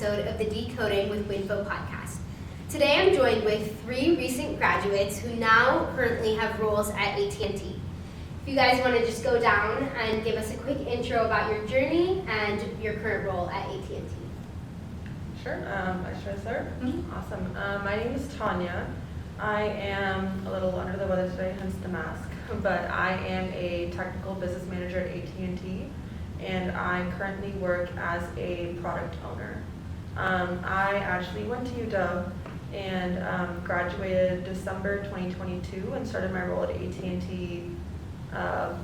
episode of the Decoding with Winfo podcast. Today I'm joined with 3 recent graduates who now currently have roles at AT&T. If you guys want to just go down and give us a quick intro about your journey and your current role at AT&T. Sure, should I start? Awesome. My name is Tania. I am a little under the weather today, hence the mask, but I am a technical business manager at AT&T, and I currently work as a product owner. I actually went to UW and graduated December 2022 and started my role at AT&T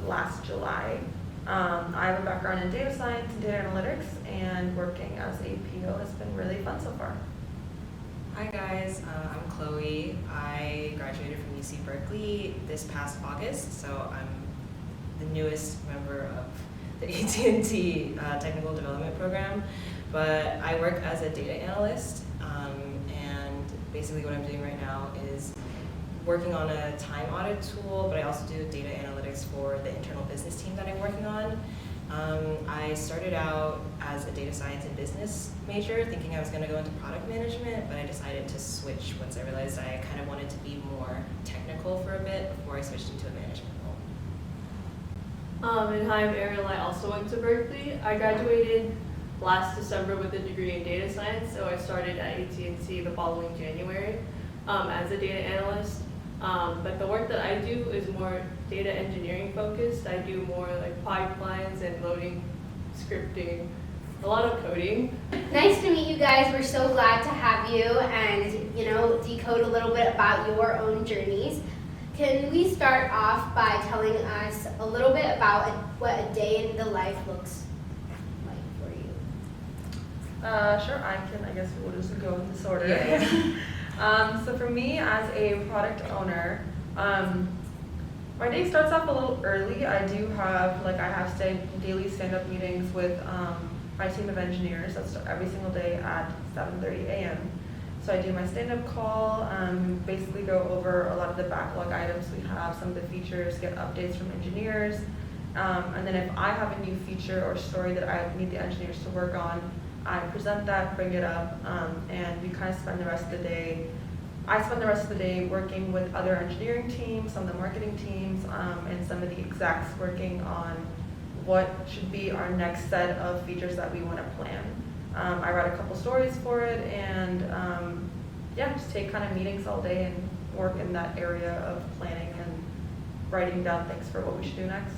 last July. I have a background in data science and data analytics, and working as a PO has been really fun so far. Hi guys, I'm Chloe. I graduated from UC Berkeley this past August, so I'm the newest member of the AT&T Technical Development Program, but I work as a data analyst, and basically what I'm doing right now is working on a time audit tool, but I also do data analytics for the internal business team that I'm working on. I started out as a data science and business major, thinking I was going to go into product management, but I decided to switch once I realized I kind of wanted to be more technical for a bit before I switched into a management role. And hi, I'm Arielle. I also went to Berkeley. I graduated last December with a degree in data science, so I started at AT&T the following January as a data analyst. But the work that I do is more data engineering focused. I do more like pipelines and loading, scripting, a lot of coding. Nice to meet you guys. We're so glad to have you and, decode a little bit about your own journeys. Can we start off by telling us a little bit about what a day in the life looks like for you? Sure, I guess we'll just go in this order. Yeah. So for me, as a product owner, my day starts off a little early. I have daily stand-up meetings with my team of engineers. That's every single day at 7:30 a.m. So I do my stand-up call, basically go over a lot of the backlog items we have, some of the features, get updates from engineers, and then if I have a new feature or story that I need the engineers to work on, I present that, bring it up, and we kind of spend the rest of the day. I spend the rest of the day working with other engineering teams, some of the marketing teams, and some of the execs working on what should be our next set of features that we want to plan. I write a couple stories for it, and just take kind of meetings all day and work in that area of planning and writing down things for what we should do next.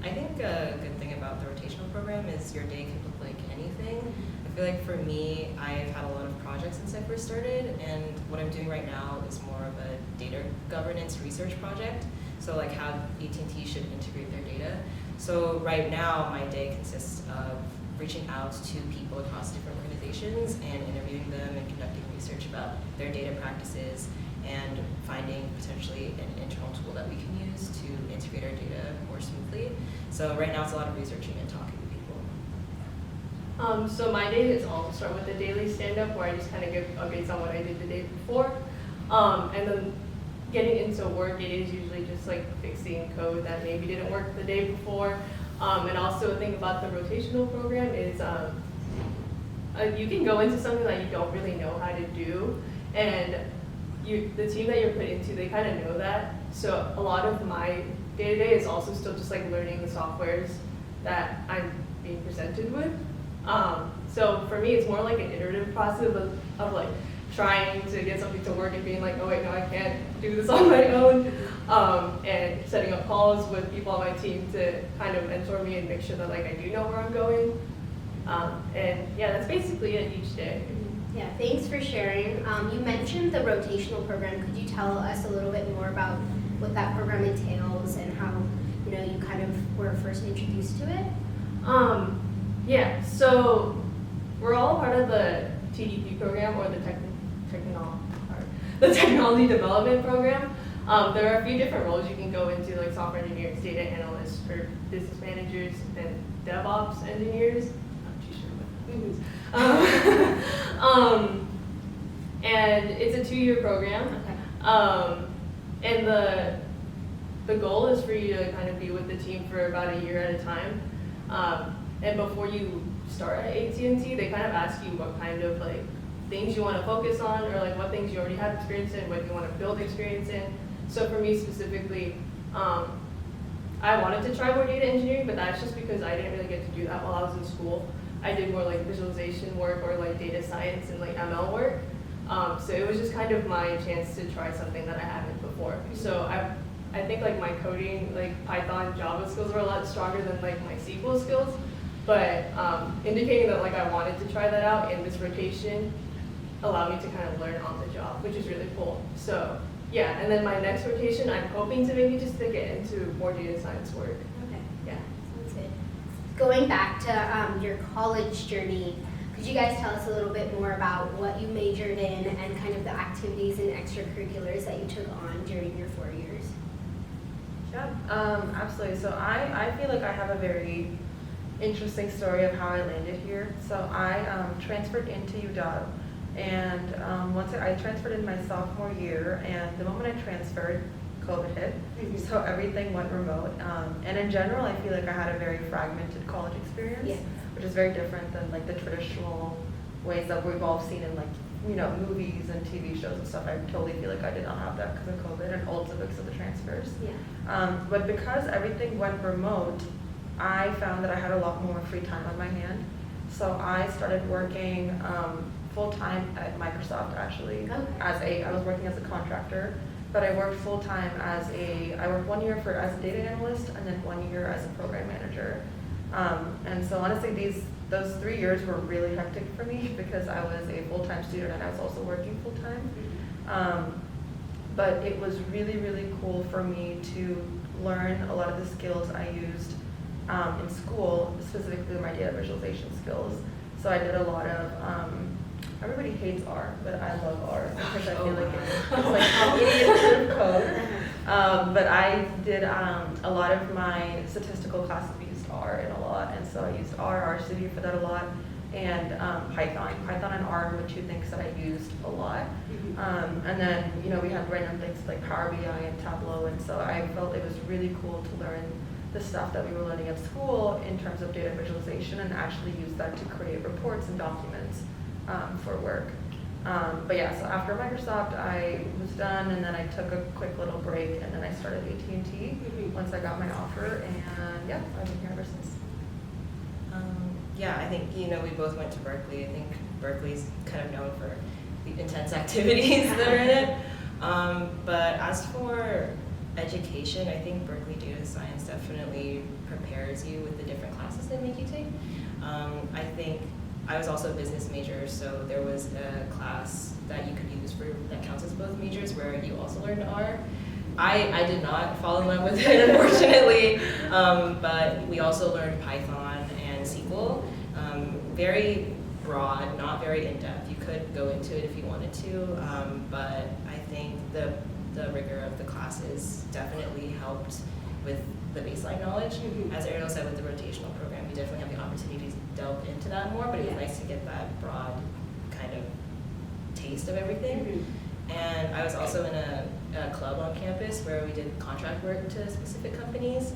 I think a good thing about the rotational program is your day could look like anything. I feel like for me, I've had a lot of projects since I first started, and what I'm doing right now is more of a data governance research project. So like how AT&T should integrate their data. So right now, my day consists of reaching out to people across different organizations and interviewing them and conducting research about their data practices and finding potentially an internal tool that we can use to integrate our data more smoothly. So right now it's a lot of researching and talking to people. So my day is also start with a daily stand-up where I just kind of give updates on what I did the day before. And then getting into work, it is usually just like fixing code that maybe didn't work the day before. And also a thing about the rotational program is you can go into something that you don't really know how to do, and the team that you're put into, they kind of know that. So a lot of my day-to-day is also still just like learning the softwares that I'm being presented with. So for me, it's more like an iterative process of like trying to get something to work and being like, oh wait, no, I can't do this on my own. And setting up calls with people on my team to kind of mentor me and make sure that like I do know where I'm going. That's basically it each day. Yeah, thanks for sharing. You mentioned the rotational program. Could you tell us a little bit more about what that program entails and how you kind of were first introduced to it? So we're all part of the TDP program, or the technology development program. There are a few different roles you can go into, like software engineers, data analysts, or business managers, and DevOps engineers. Not too sure what those. And it's a 2-year program. Okay. And the goal is for you to kind of be with the team for about a year at a time. And before you start at AT&T, they kind of ask you what kind of like things you want to focus on, or like what things you already have experience in, what you want to build experience in. So for me specifically, I wanted to try more data engineering, but that's just because I didn't really get to do that while I was in school. I did more like visualization work or like data science and like ML work. So it was just kind of my chance to try something that I haven't before. So I think like my coding, like Python, Java skills were a lot stronger than like my SQL skills. But indicating that like I wanted to try that out in this rotation allowed me to kind of learn on the job, which is really cool. So yeah, and then my next rotation, I'm hoping to maybe just to get into more data science work. Okay, Yeah. sounds good. Going back to your college journey, could you guys tell us a little bit more about what you majored in and kind of the activities and extracurriculars that you took on during your 4 years? Yeah, absolutely. So I feel like I have a very interesting story of how I landed here. So I transferred into UW, and once I transferred in my sophomore year, and the moment I transferred, COVID hit, so everything went remote. And in general, I feel like I had a very fragmented college experience, Yeah. which is very different than like the traditional ways that we've all seen in like, you know, movies and TV shows and stuff. I totally feel like I did not have that because of COVID and also because of the transfers. Yeah. But because everything went remote, I found that I had a lot more free time on my hand. So I started working full-time at Microsoft actually. Okay. I was working as a contractor, but I worked full-time I worked 1 year as a data analyst and then 1 year as a program manager. And so honestly, those 3 years were really hectic for me because I was a full-time student and I was also working full-time. But it was really, really cool for me to learn a lot of the skills I used in school, specifically my data visualization skills. So I did a lot of, everybody hates R, but I love R because I feel like it's like idiot code. But I did a lot of my statistical classes used R a lot, and so I used R Studio for that a lot, and Python. Python and R were two things that I used a lot. And then, you know, we had random things like Power BI and Tableau, and so I felt it was really cool to learn the stuff that we were learning at school in terms of data visualization and actually use that to create reports and documents for work. But yeah, so after Microsoft, I was done, and then I took a quick little break, and then I started AT&T once I got my offer, and yeah, I've been here ever since. Yeah, I think, you know, we both went to Berkeley. I think Berkeley's kind of known for the intense activities that are in it. But as for education, I think Berkeley Data Science definitely prepares you with the different classes they make you take. I think I was also a business major, so there was a class that you could use that counts as both majors where you also learned R. I did not fall in love with it, unfortunately, but we also learned Python and SQL. Very broad, not very in-depth. You could go into it if you wanted to, but I think the rigor of the classes definitely helped with the baseline knowledge. As Arielle said, with the rotational program, you definitely have the opportunity to delve into that more, but it's nice to get that broad kind of taste of everything. And I was also in a club on campus where we did contract work to specific companies.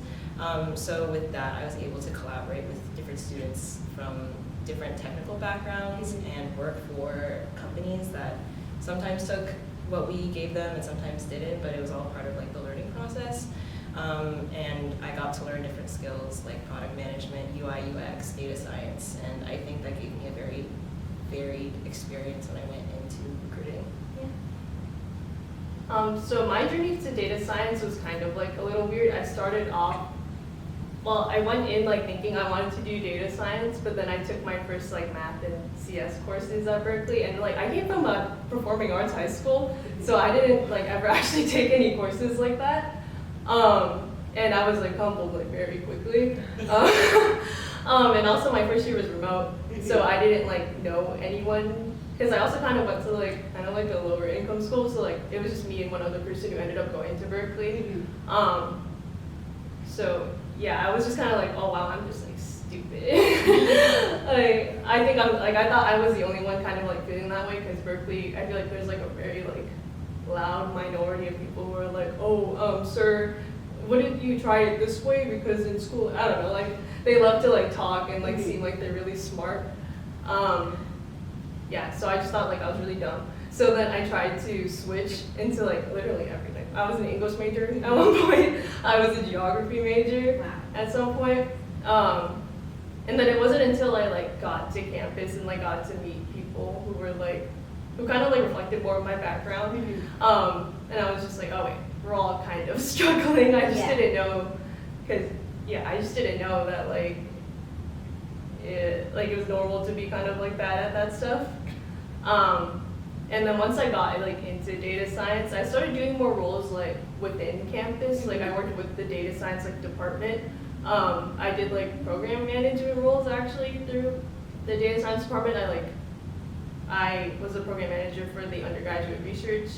So with that, I was able to collaborate with different students from different technical backgrounds and work for companies that sometimes took what we gave them and sometimes didn't, but it was all part of like the learning process. And I got to learn different skills like product management, UI, UX, data science, and I think that gave me a very varied experience when I went into recruiting. So my journey to data science was kind of like a little weird. I started off, well, I went in like thinking I wanted to do data science, but then I took my first like math and CS courses at Berkeley, and like I came from a performing arts high school, so I didn't like ever actually take any courses like that. And I was like humbled like very quickly. And also my first year was remote, so I didn't like know anyone. Because I also kind of went to like kind of like a lower income school, so like it was just me and one other person who ended up going to Berkeley. So yeah, I was just kind of like, oh wow, I'm just like stupid. Like I think I thought I was the only one kind of like feeling that way, because Berkeley, I feel like there's like a very like loud minority of people who are like, oh sir, wouldn't you try it this way? Because in school, I don't know, like they love to like talk and like seem like they're really smart. Yeah, so I just thought like I was really dumb. So then I tried to switch into like literally everything. I was an English major at one point. I was a geography major at some point. And then it wasn't until I like got to campus and like got to meet people who were like, who kind of like reflected more of my background. And I was just like, oh wait, we're all kind of struggling. I just didn't know, because I just didn't know that like it was normal to be kind of like bad at that stuff. And then once I got like into data science, I started doing more roles like within campus. Like I worked with the data science like department. I did like program management roles actually through the data science department. I was a program manager for the undergraduate research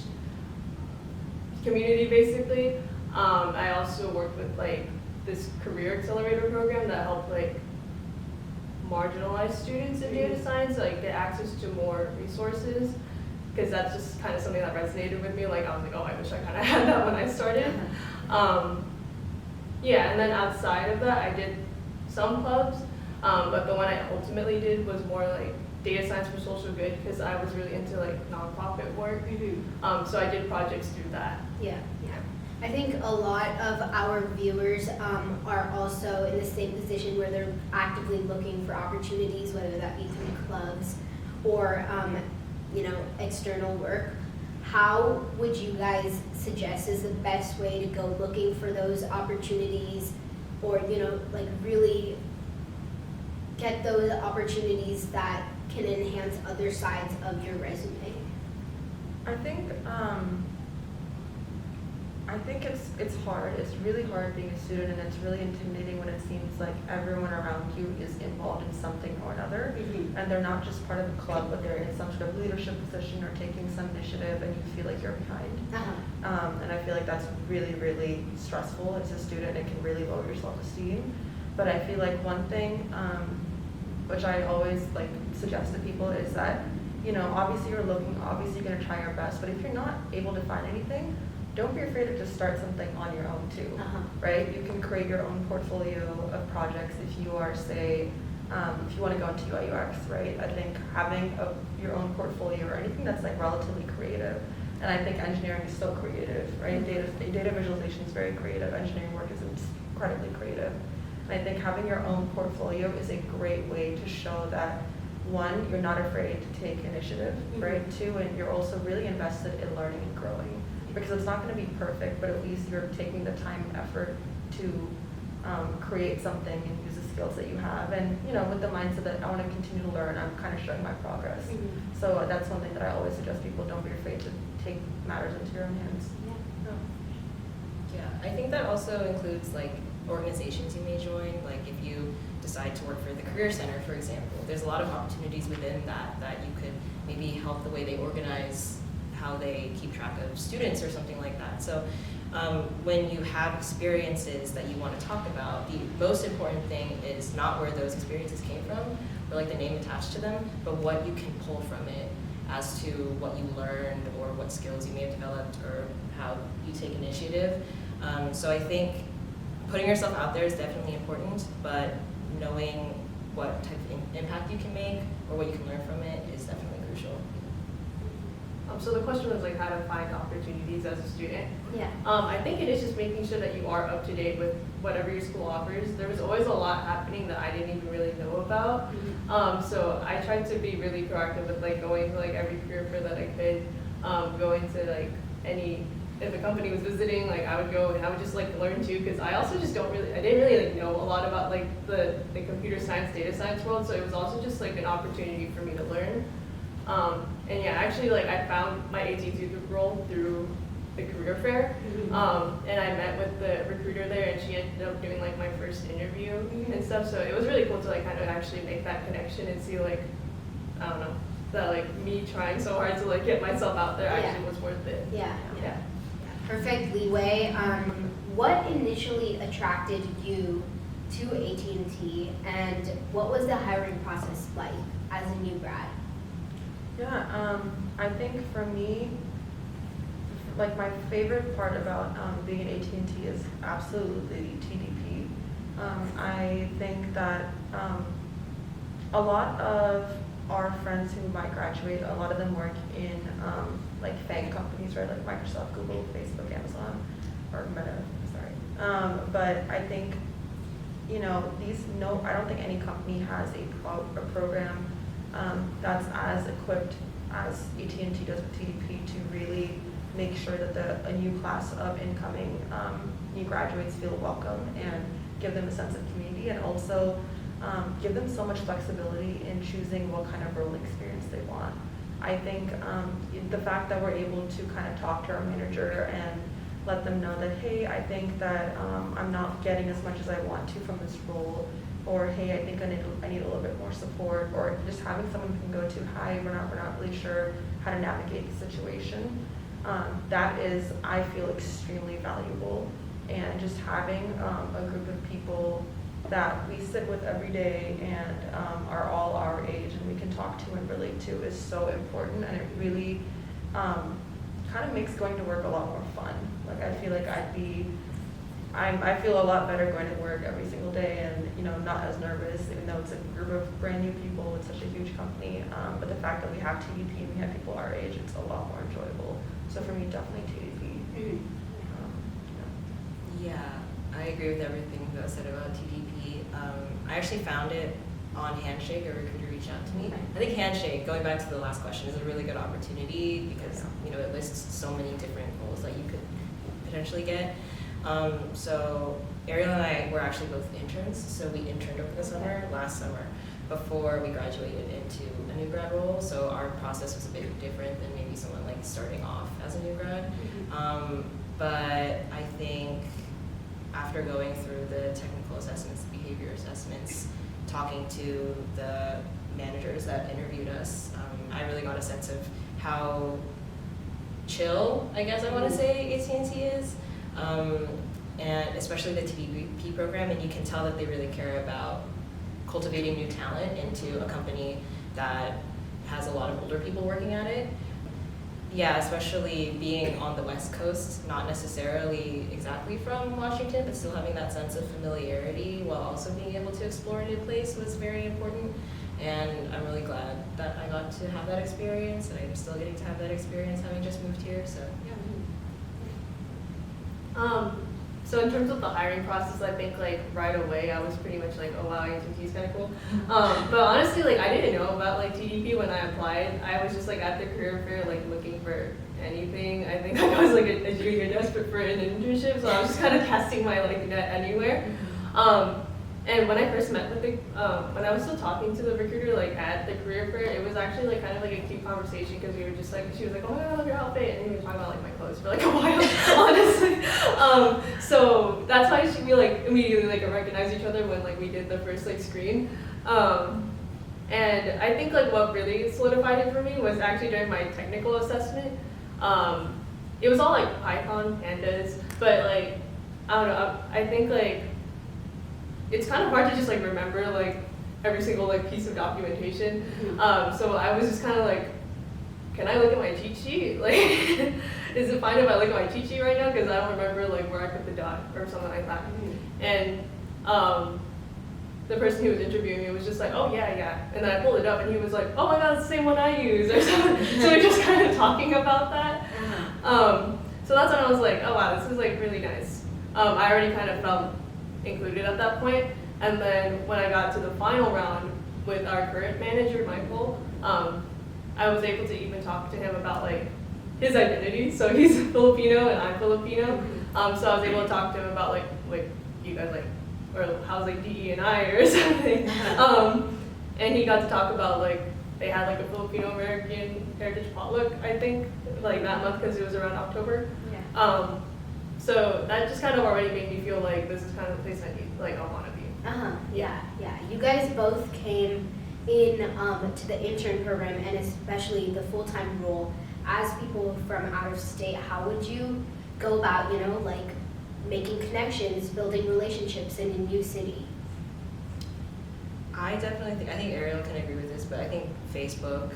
community basically. I also worked with like this career accelerator program that helped like marginalized students in data science like get access to more resources, because that's just kind of something that resonated with me. Like I was like, oh, I wish I kind of had that when I started. And then outside of that, I did some clubs, but the one I ultimately did was more like data science for social good, because I was really into like nonprofit work. So I did projects through that. I think a lot of our viewers are also in the same position where they're actively looking for opportunities, whether that be through clubs or external work. How would you guys suggest is the best way to go looking for those opportunities, or like really get those opportunities that can enhance other sides of your resume? I think it's hard. It's really hard being a student, and it's really intimidating when it seems like everyone around you is involved in something or another, and they're not just part of the club, but they're in some sort of leadership position or taking some initiative, and you feel like you're behind. And I feel like that's really, really stressful as a student. It can really lower your self-esteem. But I feel like one thing, which I always like suggest to people, is that obviously you're looking, obviously you're gonna try your best, but if you're not able to find anything, don't be afraid to just start something on your own too, right? You can create your own portfolio of projects if you are, say, if you want to go into UI UX, right? I think having your own portfolio or anything that's like relatively creative, and I think engineering is so creative, right? Data visualization is very creative. Engineering work is incredibly creative. And I think having your own portfolio is a great way to show that, one, you're not afraid to take initiative, right? Two, and you're also really invested in learning and growing. Because it's not going to be perfect, but at least you're taking the time and effort to create something and use the skills that you have. And with the mindset that I want to continue to learn, I'm kind of showing my progress. So that's one thing that I always suggest people: don't be afraid to take matters into your own hands. I think that also includes like organizations you may join. Like if you decide to work for the Career Center, for example, there's a lot of opportunities within that you could maybe help the way they organize how they keep track of students or something like that. So when you have experiences that you want to talk about, the most important thing is not where those experiences came from or like the name attached to them, but what you can pull from it as to what you learned or what skills you may have developed or how you take initiative. So I think putting yourself out there is definitely important, but knowing what type of impact you can make or what you can learn from it is definitely crucial. So the question was like how to find opportunities as a student. Yeah. I think it is just making sure that you are up to date with whatever your school offers. There was always a lot happening that I didn't even really know about. So I tried to be really proactive with like going to like every career fair that I could, going to like if a company was visiting, like I would go and I would just like learn too, because I also just I didn't really like know a lot about like the computer science, data science world. So it was also just like an opportunity for me to learn. And actually, like I found my AT&T role through the career fair, and I met with the recruiter there, and she ended up doing like my first interview and stuff. So it was really cool to like kind of actually make that connection and see like, I don't know, that like me trying so hard to like get myself out there actually was worth it. Yeah. Perfect leeway. What initially attracted you to AT&T, and what was the hiring process like as a new grad? I think for me, like my favorite part about being at AT&T is absolutely TDP. I think that a lot of our friends who might graduate, a lot of them work in like FANG companies, right? Like Microsoft, Google, Facebook, Amazon, or Meta, sorry. But I think, you know, I don't think any company has a program that's as equipped as AT&T does with TDP to really make sure that a new class of incoming new graduates feel welcome and give them a sense of community, and also give them so much flexibility in choosing what kind of role experience they want. I think the fact that we're able to kind of talk to our manager and let them know that, hey, I think that I'm not getting as much as I want to from this role, or hey, I think I need a little bit more support, or just having someone you can go to, hi, we're not really sure how to navigate the situation. That is, I feel, extremely valuable. And just having a group of people that we sit with every day and are all our age and we can talk to and relate to is so important, and it really kind of makes going to work a lot more fun. Like, I feel like I feel a lot better going to work every single day, and, you know, not as nervous, even though it's a group of brand new people with such a huge company. But the fact that we have TDP and we have people our age, it's a lot more enjoyable. So for me, definitely TDP. Yeah, I agree with everything that was said about TDP. I actually found it on Handshake. A recruiter reached out to me. I think Handshake, going back to the last question, is a really good opportunity because, you know, it lists so many different roles that you could potentially get. So Arielle and I were actually both interns, so we interned over the summer, last summer, before we graduated into a new grad role. So our process was a bit different than maybe someone like starting off as a new grad. But I think after going through the technical assessments, behavior assessments, talking to the managers that interviewed us, I really got a sense of how chill, I guess I want to say, AT&T is. And especially the TDP program, and you can tell that they really care about cultivating new talent into a company that has a lot of older people working at it. Yeah, especially being on the West Coast, not necessarily exactly from Washington, but still having that sense of familiarity while also being able to explore a new place was very important. And I'm really glad that I got to have that experience, and I'm still getting to have that experience having just moved here, so yeah. So in terms of the hiring process, I think like right away I was pretty much like, oh wow, AT&T is kind of cool. But honestly, like I didn't know about like TDP when I applied. I was just like at the career fair like looking for anything. I think I was like a junior desperate for an internship, so I was just kind of casting my like net anywhere. And when I first met with when I was still talking to the recruiter like at the career fair, it was actually like kind of like a cute conversation because we were just like, she was like, oh my god, I love your outfit, and we were talking about like my clothes for like a while, honestly. So that's why we like immediately like recognized each other when like we did the first like screen. And I think like what really solidified it for me was actually during my technical assessment. It was all like Python, pandas, but like I don't know. I think like it's kind of hard to just like remember like every single like piece of documentation. So I was just kind of like, can I look at my cheat sheet? Like, is it fine if I look at my cheat sheet right now? Because I don't remember like where I put the dot or something like that. And the person who was interviewing me was just like, oh yeah. And then I pulled it up and he was like, oh my god, it's the same one I use or something. So we're just kind of talking about that. So that's when I was like, oh wow, this is like really nice. I already kind of felt included at that point. And then when I got to the final round with our current manager, Michael, I was able to even talk to him about like his identity. So he's Filipino and I'm Filipino. So I was able to talk to him about like you guys like, or how's like DE&I or something. And he got to talk about like they had like a Filipino American heritage potluck, I think, like that month because it was around October. So that just kind of already made me feel like this is kind of the place I want to be. Yeah. You guys both came in to the intern program, and especially the full-time role as people from out of state. How would you go about, like making connections, building relationships in a new city? I think Arielle can agree with this, but I think Facebook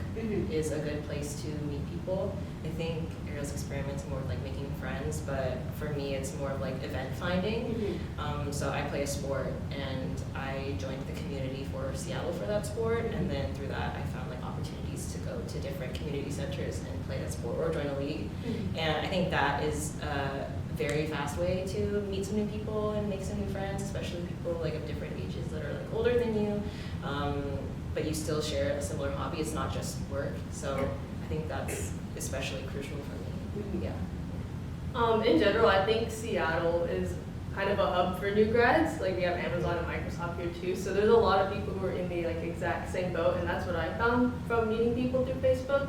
is a good place to meet people. I think Arielle's experimenting more with like making friends, but for me it's more of like event finding. So I play a sport and I joined the community for Seattle for that sport, and then through that I found like opportunities to go to different community centers and play that sport or join a league. And I think that is a very fast way to meet some new people and make some new friends, especially people like of different ages that are like older than you, but you still share a similar hobby. It's not just work. So I think that's especially crucial for me. Yeah. In general, I think Seattle is kind of a hub for new grads. Like we have Amazon and Microsoft here too, so there's a lot of people who are in the like exact same boat, and that's what I found from meeting people through Facebook.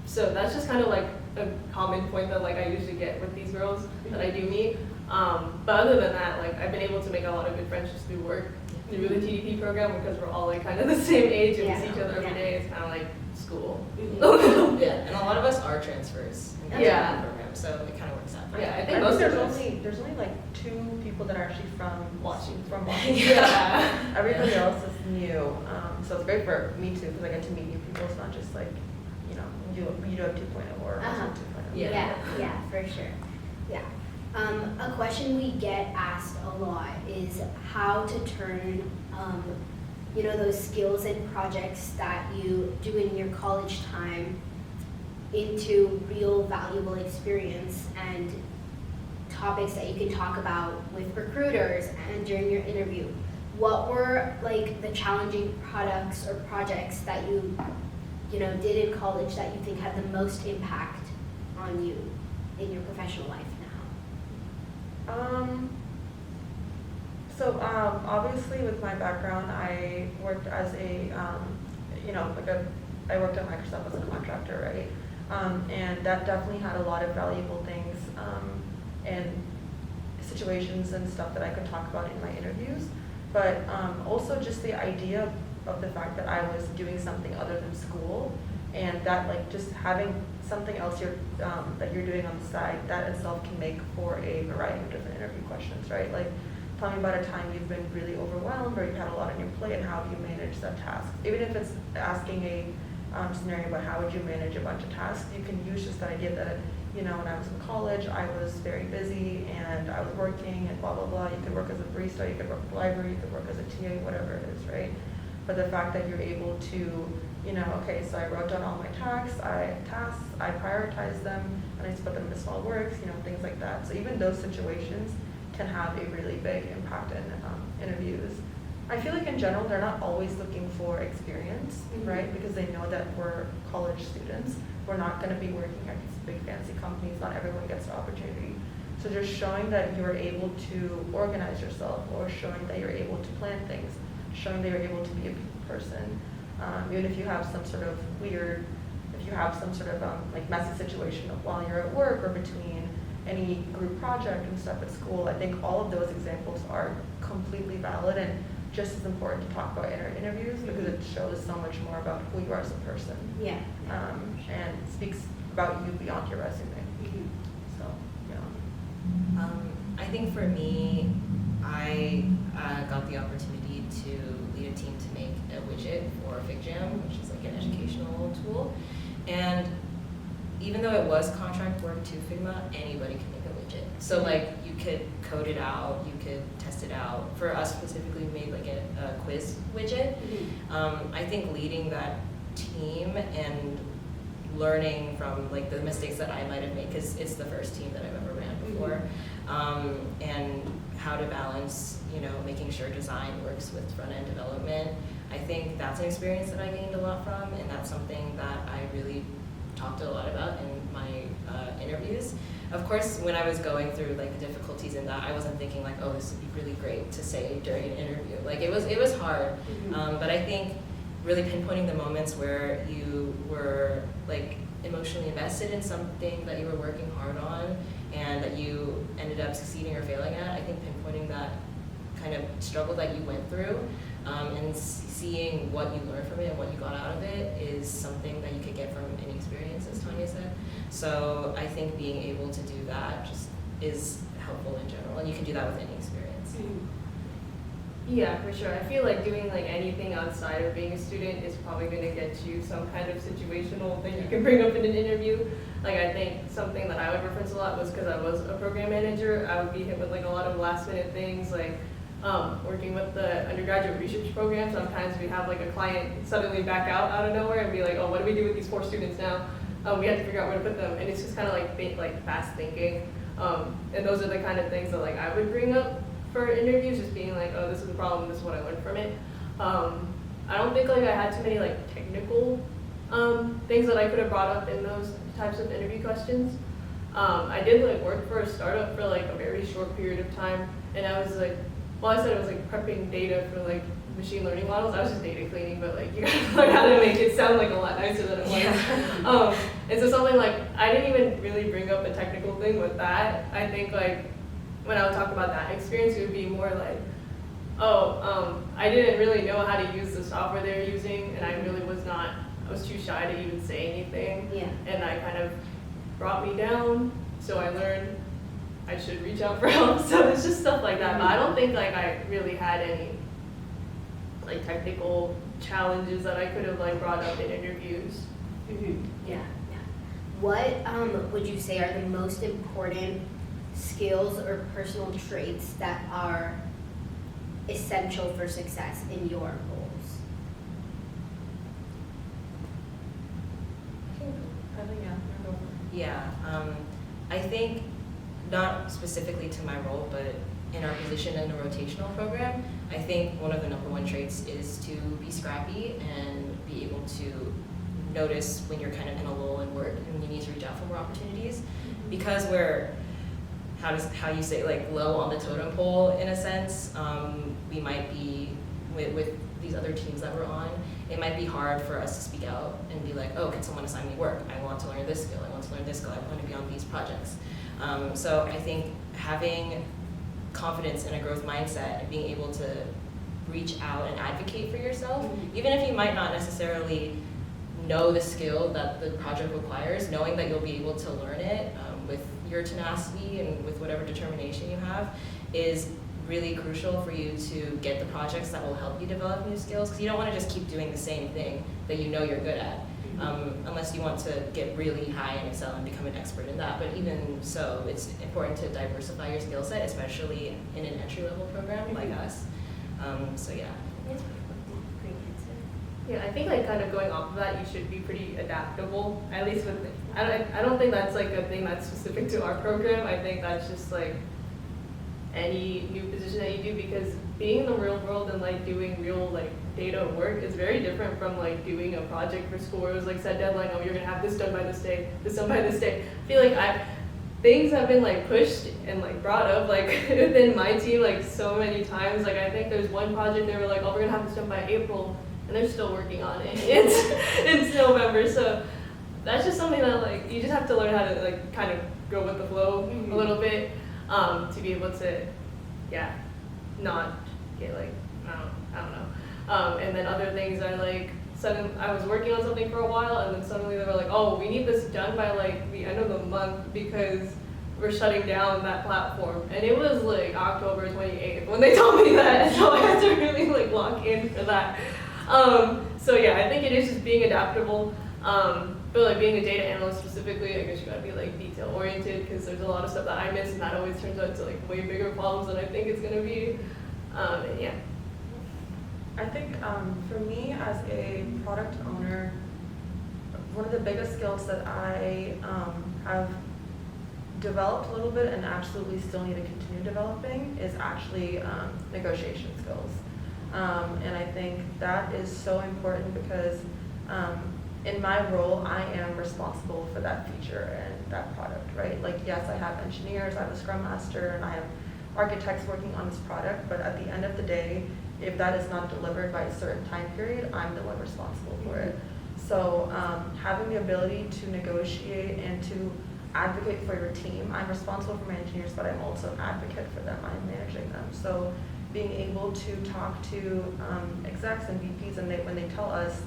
So that's just kind of like a common point that like I usually get with these girls that I do meet. But other than that, like I've been able to make a lot of good friends just through work, through the TDP program, because we're all like kind of the same age and we see each other every day. It's kind of like school. Yeah, and a lot of us are transfers in the program, so it kind of works out. Yeah, I think think most of there's only like 2 people that are actually from Washington. Yeah. Everybody else is new, so it's great for me too because I get to meet new people. It's not just like, you know, you do have 2.0 or 2.0. Yeah, for sure. Yeah. A question we get asked a lot is how to turn, those skills and projects that you do in your college time into real valuable experience and topics that you can talk about with recruiters and during your interview. What were like the challenging products or projects that you did in college that you think had the most impact on you in your professional life now? Obviously with my background, I worked as I worked at Microsoft as a contractor, right? And that definitely had a lot of valuable things and situations and stuff that I could talk about in my interviews. But also just the idea of the fact that I was doing something other than school, and that like just having something else that you're doing on the side, that itself can make for a variety of different interview questions, right? Like, tell me about a time you've been really overwhelmed or you've had a lot on your plate, and how do you manage that task? Even if it's asking a scenario about how would you manage a bunch of tasks, you can use just the idea that, when I was in college, I was very busy and I was working and blah, blah, blah. You could work as a barista, you could work at the library, you could work as a TA, whatever it is, right? But the fact that you're able to, okay, so I wrote down all my tasks, I prioritized them, and I split them into small works, things like that. So even those situations can have a really big impact in interviews. I feel like in general, they're not always looking for experience, right? Because they know that we're college students. We're not going to be working at these big fancy companies. Not everyone gets the opportunity. So just showing that you're able to organize yourself, or showing that you're able to plan things, showing that you're able to be a people person. Even if you have some sort of like messy situation while you're at work or between any group project and stuff at school, I think all of those examples are completely valid and just as important to talk about in our interviews, because it shows so much more about who you are as a person. Yeah. And speaks about you beyond your resume. So, yeah. I think for me, I got the opportunity to lead a team to make a widget for FigJam, which is like an educational tool. And even though it was contract work to Figma, anybody can make a widget. So like you could code it out, you could test it out. For us specifically, we made like a quiz widget. I think leading that team and learning from like the mistakes that I might have made, because it's the first team that I've ever ran before, and how to balance, making sure design works with front-end development. I think that's an experience that I gained a lot from, and that's something that I really talked a lot about in my interviews. Of course, when I was going through like the difficulties in that, I wasn't thinking like, oh, this would be really great to say during an interview. Like it was hard, but I think really pinpointing the moments where you were like emotionally invested in something that you were working hard on and that you ended up succeeding or failing at. I think pinpointing that kind of struggle that you went through and seeing what you learned from it and what you got out of it is something that you could get from any experience, as Tania said. So I think being able to do that just is helpful in general, and you can do that with any experience. Yeah, for sure. I feel like doing like anything outside of being a student is probably going to get you some kind of situational thing you can bring up in an interview. Like I think something that I would reference a lot was because I was a program manager, I would be hit with like a lot of last minute things like working with the undergraduate research program. Sometimes we have like a client suddenly back out of nowhere and be like, oh, what do we do with these 4 students now? We have to figure out where to put them, and it's just kind of like fast thinking. And those are the kind of things that like I would bring up for interviews, just being like, oh, this is the problem, this is what I learned from it. I don't think like I had too many like technical things that I could have brought up in those types of interview questions. I did like work for a startup for like a very short period of time, and I was like, well, I said I was like prepping data for like machine learning models. I was just data cleaning, but like you gotta learn how to make it sound like a lot nicer than it was. Yeah. And so something like, I didn't even really bring up a technical thing with that. I think like when I would talk about that experience, it would be more like, oh, I didn't really know how to use the software they were using, and I was too shy to even say anything. Yeah. And that kind of brought me down, so I learned I should reach out for help. So it's just stuff like that. But I don't think like I really had any like technical challenges that I could have like brought up in interviews. Yeah. What would you say are the most important skills or personal traits that are essential for success in your roles? I think, yeah, go for it. Yeah, I think not specifically to my role, but in our position in the rotational program, I think one of the #1 traits is to be scrappy and be able to notice when you're kind of in a lull in work and you need to reach out for more opportunities. Because we're, how you say, like low on the totem pole in a sense, we might be, with these other teams that we're on, it might be hard for us to speak out and be like, oh, can someone assign me work? I want to learn this skill, I want to learn this skill, I want to be on these projects. So I think having confidence and a growth mindset and being able to reach out and advocate for yourself, even if you might not necessarily know the skill that the project requires, knowing that you'll be able to learn it with your tenacity and with whatever determination you have is really crucial for you to get the projects that will help you develop new skills, because you don't want to just keep doing the same thing that you know you're good at, unless you want to get really high and excel and become an expert in that. But even so, it's important to diversify your skill set, especially in an entry-level program like us. So yeah. Great answer. Yeah, I think like kind of going off of that, you should be pretty adaptable. At least with, I don't think that's like a thing that's specific to our program. I think that's just like any new position that you do, because being in the real world and like doing real like data work is very different from like doing a project for school where it was like set deadline, oh, you're gonna have this done by this day, this done by this day. I feel like things have been like pushed and like brought up like within my team like so many times. Like I think there's one project they were like, oh, we're gonna have this done by April, and they're still working on it. It's November, so that's just something that like you just have to learn how to like kind of go with the flow a little bit, to be able to, yeah, not get like I don't know. And then other things are like I was working on something for a while, and then suddenly they were like, oh, we need this done by like the end of the month because we're shutting down that platform. And it was like October 28th when they told me that, so I had to really like lock in for that. So yeah, I think it is just being adaptable. But like being a data analyst specifically, I guess you gotta be like detail oriented, because there's a lot of stuff that I miss, and that always turns out to like way bigger problems than I think it's gonna be. And yeah. I think for me as a product owner, one of the biggest skills that I have developed a little bit and absolutely still need to continue developing is actually negotiation skills. And I think that is so important because in my role, I am responsible for that feature and that product, right? Like, yes, I have engineers, I have a scrum master, and I have architects working on this product, but at the end of the day, if that is not delivered by a certain time period, I'm the one responsible for it. So having the ability to negotiate and to advocate for your team, I'm responsible for my engineers, but I'm also an advocate for them, I'm managing them. So being able to talk to execs and VPs, and when they tell us,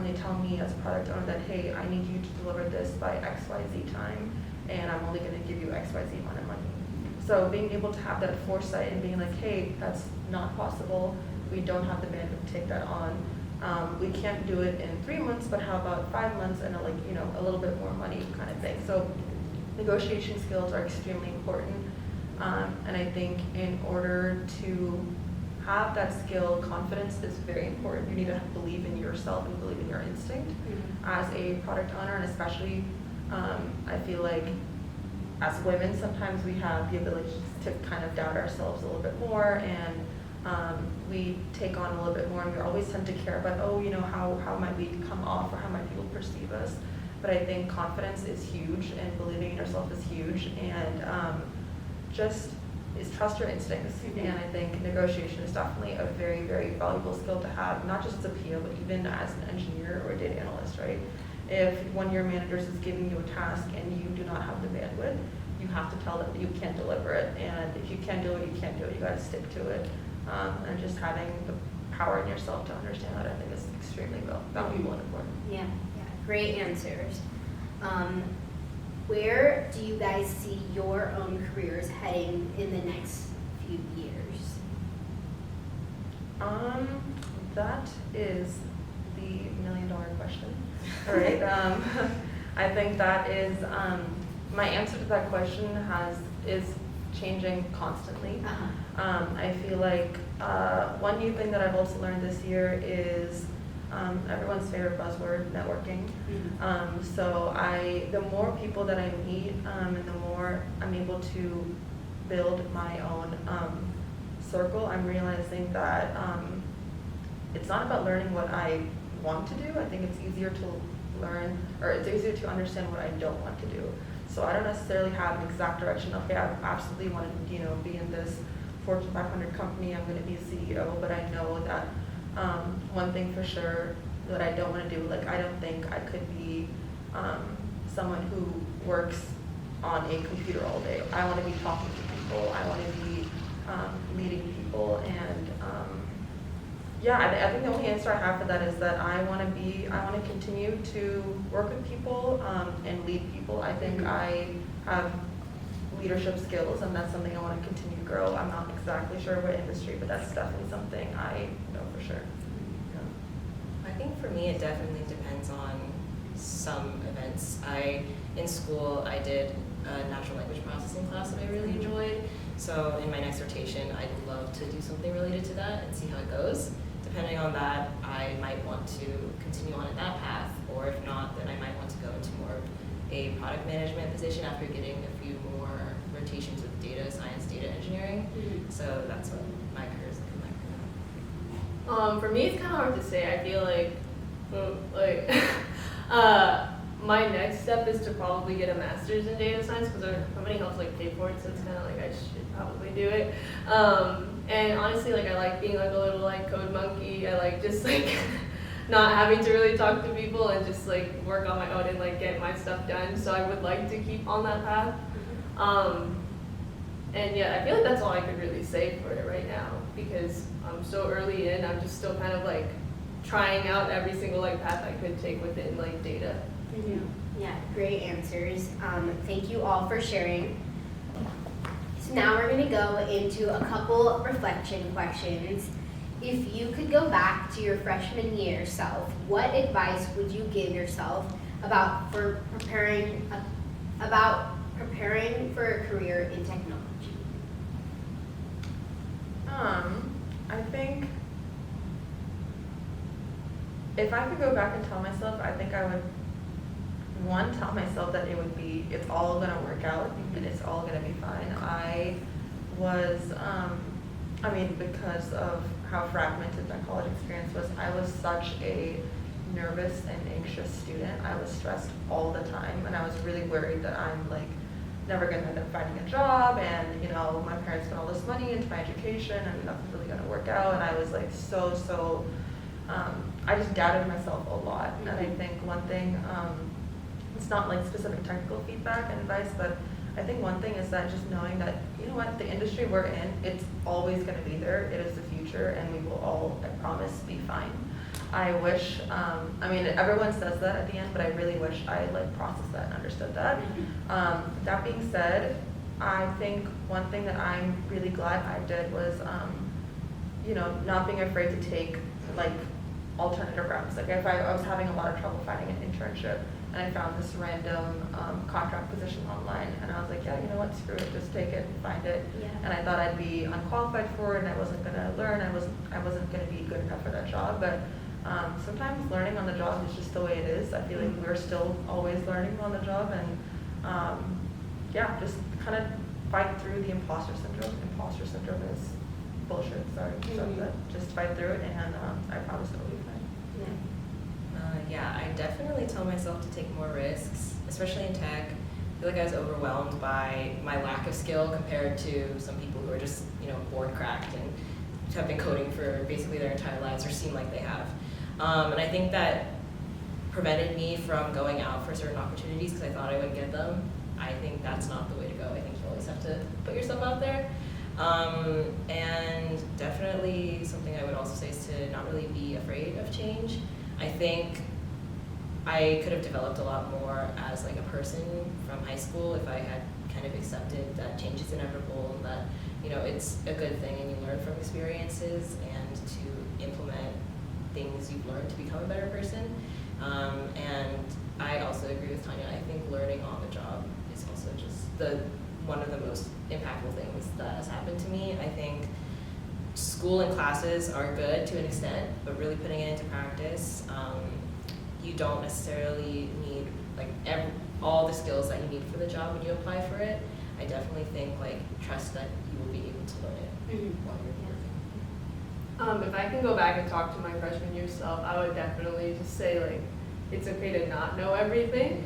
they tell me as a product owner that, hey, I need you to deliver this by XYZ time, and I'm only gonna give you XYZ amount of money. So being able to have that foresight and being like, hey, that's not possible. We don't have the bandwidth to take that on. We can't do it in 3 months, but how about 5 months and a little bit more money kind of thing. So negotiation skills are extremely important. And I think in order to have that skill, confidence is very important. You need to believe in yourself and believe in your instinct as a product owner, and especially I feel like as women, sometimes we have the ability to kind of doubt ourselves a little bit more, and we take on a little bit more, and we always tend to care about, how might we come off, or how might people perceive us. But I think confidence is huge, and believing in yourself is huge, and trust your instincts. And I think negotiation is definitely a very, very valuable skill to have, not just as a PO, but even as an engineer or a data analyst, right? If one of your managers is giving you a task and you do not have the bandwidth, you have to tell them that you can't deliver it. And if you can't do it, you can't do it. You got to stick to it. And just having the power in yourself to understand that, I think, is extremely valuable and important. Yeah, great answers. Where do you guys see your own careers heading in the next few years? That is the $1 million question. All right. I think that is my answer to that question is changing constantly. I feel like one new thing that I've also learned this year is everyone's favorite buzzword, networking. So the more people that I meet, and the more I'm able to build my own circle, I'm realizing that it's not about learning what I want to do. I think it's easier to learn, or it's easier to understand what I don't want to do. So I don't necessarily have an exact direction. Okay, I absolutely want to, be in this Fortune 500 company. I'm going to be a CEO, but I know that one thing for sure that I don't want to do, I don't think I could be someone who works on a computer all day. I want to be talking to people. I want to be meeting people, and I think the only answer I have for that is that I want to continue to work with people and lead people. I think I have leadership skills, and that's something I want to continue to grow. I'm not exactly sure what industry, but that's definitely something I know for sure. I think for me, it definitely depends on some events. In school, I did a natural language processing class that I really enjoyed. So in my next rotation, I'd love to do something related to that and see how it goes. Depending on that, I might want to continue on in that path, or if not, then I might want to go into more of a product management position after getting a few more rotations with data science, data engineering. So that's what my career is looking like right now. For me, it's kind of hard to say. I feel my next step is to probably get a master's in data science, because our company helps pay for it, so it's kind of I should probably do it. And honestly, I like being a little code monkey. I like just not having to really talk to people and just work on my own and get my stuff done. So I would like to keep on that path. And I feel that's all I could really say for it right now, because I'm so early in. I'm just still kind of trying out every single path I could take within data. Yeah, great answers. Thank you all for sharing. So now we're going to go into a couple reflection questions. If you could go back to your freshman year self, what advice would you give yourself about preparing for a career in technology? I think if I could go back and tell myself, I think I would tell myself that it's all gonna work out and it's all gonna be fine. I was, because of how fragmented my college experience was, I was such a nervous and anxious student. I was stressed all the time, and I was really worried that I'm never gonna end up finding a job, and my parents spent all this money into my education and nothing's really gonna work out, and I was I just doubted myself a lot. And I think one thing, it's not specific technical feedback and advice, but I think one thing is that just knowing that, the industry we're in, it's always going to be there. It is the future, and we will all, I promise, be fine. I wish, everyone says that at the end, but I really wish I processed that and understood that. That being said, I think one thing that I'm really glad I did was, not being afraid to take like alternative routes. Like if I was having a lot of trouble finding an internship, and I found this random contract position online, and I was like, yeah, you know what, screw it, just take it, find it. Yeah. And I thought I'd be unqualified for it, and I wasn't gonna learn, I wasn't gonna be good enough for that job. But sometimes learning on the job is just the way it is. I feel like we're still always learning on the job, and just kind of fight through the imposter syndrome. Imposter syndrome is bullshit, sorry. So just fight through it, and I promise it'll be fine. I definitely tell myself to take more risks, especially in tech. I feel like I was overwhelmed by my lack of skill compared to some people who are just, board cracked and have been coding for basically their entire lives or seem like they have. And I think that prevented me from going out for certain opportunities because I thought I would get them. I think that's not the way to go. I think you always have to put yourself out there. And definitely something I would also say is to not really be afraid of change. I think I could have developed a lot more as like a person from high school if I had kind of accepted that change is inevitable and that, it's a good thing and you learn from experiences, and to implement things you've learned to become a better person. And I also agree with Tania. I think learning on the job is also just one of the most impactful things that has happened to me. I think school and classes are good to an extent, but really putting it into practice, you don't necessarily need all the skills that you need for the job when you apply for it. I definitely think trust that you will be able to learn it while you're working. If I can go back and talk to my freshman year self, I would definitely just say it's okay to not know everything.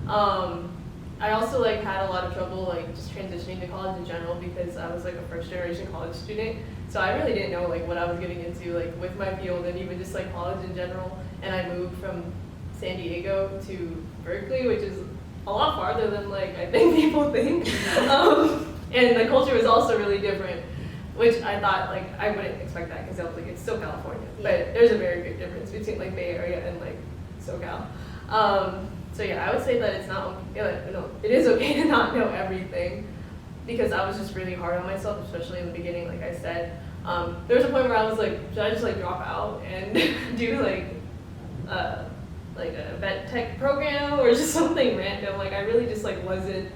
I also had a lot of trouble just transitioning to college in general because I was a first generation college student. So I really didn't know what I was getting into with my field and even just college in general. And I moved from San Diego to Berkeley, which is a lot farther than I think people think. And the culture was also really different, which I thought I wouldn't expect that because I was it's still California. Yeah. But there's a very big difference between Bay Area and SoCal. So yeah, I would say that it's not, it is okay to not know everything because I was just really hard on myself, especially in the beginning, like I said. There was a point where I was should I just drop out and do a vet tech program or just something random? I really just wasn't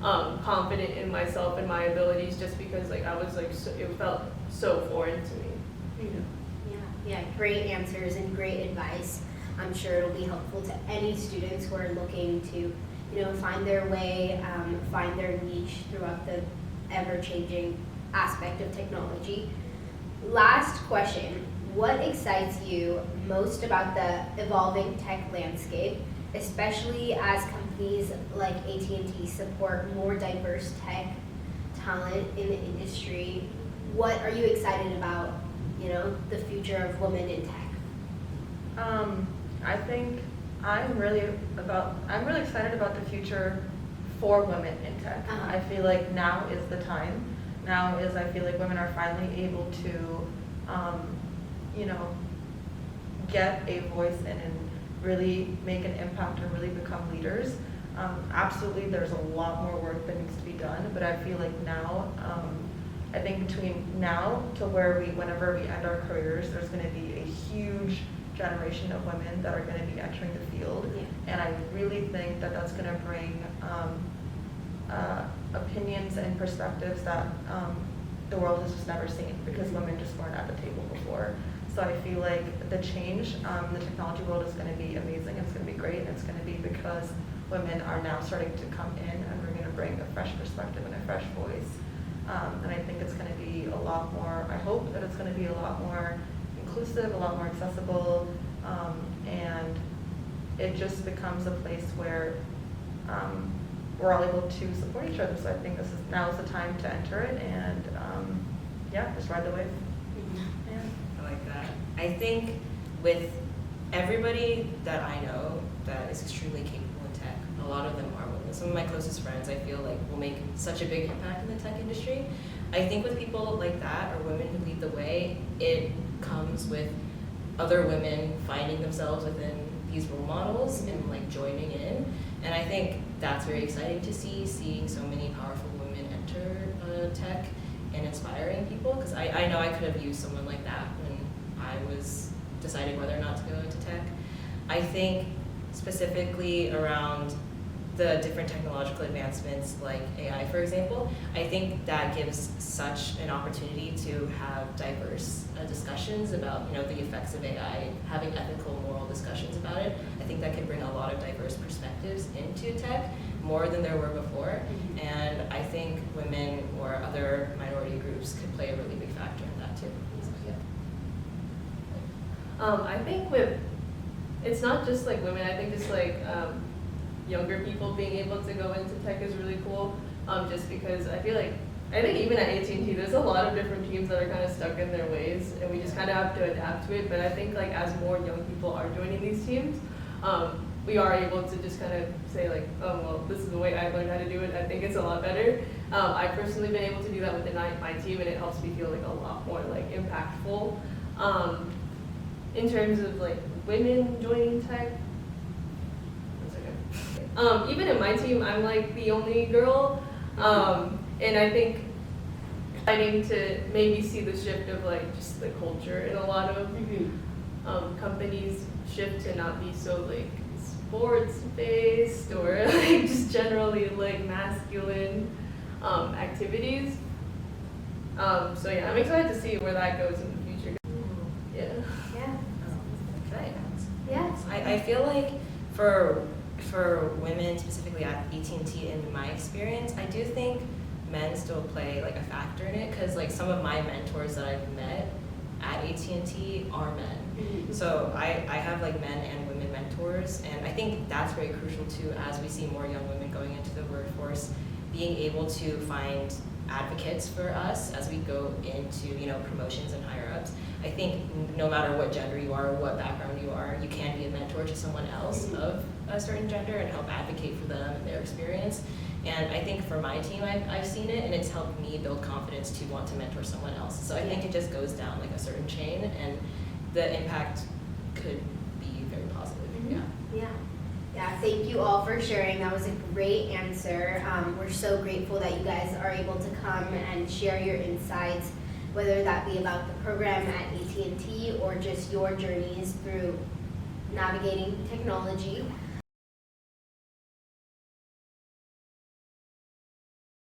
confident in myself and my abilities just because I was it felt so foreign to me. Yeah, great answers and great advice. I'm sure it'll be helpful to any students who are looking to, find their way, find their niche throughout the ever-changing aspect of technology. Last question, what excites you most about the evolving tech landscape, especially as companies like AT&T support more diverse tech talent in the industry? What are you excited about, the future of women in tech? I think I'm really excited about the future for women in tech. I feel now is the time. I feel women are finally able to, get a voice and really make an impact and really become leaders. Absolutely, there's a lot more work that needs to be done, but I feel now, I think between now to whenever we end our careers, there's going to be a huge generation of women that are going to be entering the field, and I really think that that's going to bring opinions and perspectives that the world has just never seen because women just weren't at the table before. So I feel the change, the technology world is going to be amazing. It's going to be great, and it's going to be because women are now starting to come in, and we're going to bring a fresh perspective and a fresh voice. And I think it's going to be a lot more. I hope that it's going to be a lot more inclusive, a lot more accessible, and it just becomes a place where we're all able to support each other. So I think now is the time to enter it, and just ride the wave. Yeah. I like that. I think with everybody that I know that is extremely capable in tech, a lot of them are women. Some of my closest friends I feel will make such a big impact in the tech industry. I think with people like that, or women who lead the way, it comes with other women finding themselves within these role models and joining in. And I think that's very exciting to see, seeing so many powerful women tech and inspiring people, because I know I could have used someone like that when I was deciding whether or not to go into tech. I think specifically around the different technological advancements like AI, for example, I think that gives such an opportunity to have diverse discussions about the effects of AI, having ethical, moral discussions about it. I think that could bring a lot of diverse perspectives into tech, more than there were before. And I think women or other minority groups could play a really big factor in that too. So, yeah. I think it's not just like women, I think just like younger people being able to go into tech is really cool, just because I think even at AT&T there's a lot of different teams that are kind of stuck in their ways, and we just kind of have to adapt to it. But I think like as more young people are joining these teams, we are able to just kind of say like, oh well, this is the way I learned how to do it. I think it's a lot better. I've personally been able to do that within my team, and it helps me feel like a lot more like impactful. In terms of like women joining tech, even in my team, I'm like the only girl, and I think exciting to maybe see the shift of like just the culture in a lot of companies shift to not be so like sports based or like just generally like masculine activities. So yeah, I'm excited to see where that goes in the future. Yeah. Yeah. Can I ask? Yeah. I feel like for women, specifically at AT&T, in my experience, I do think men still play like a factor in it, because like some of my mentors that I've met at AT&T are men. So I have like men and women mentors, and I think that's very crucial too, as we see more young women going into the workforce, being able to find advocates for us as we go into promotions and higher ups. I think no matter what gender you are or what background you are, you can be a mentor to someone else of a certain gender and help advocate for them and their experience. And I think for my team, I've seen it, and it's helped me build confidence to want to mentor someone else. So I think it just goes down like a certain chain, and the impact could be very positive. Yeah, thank you all for sharing. That was a great answer. We're so grateful that you guys are able to come and share your insights, whether that be about the program at AT&T or just your journeys through navigating technology.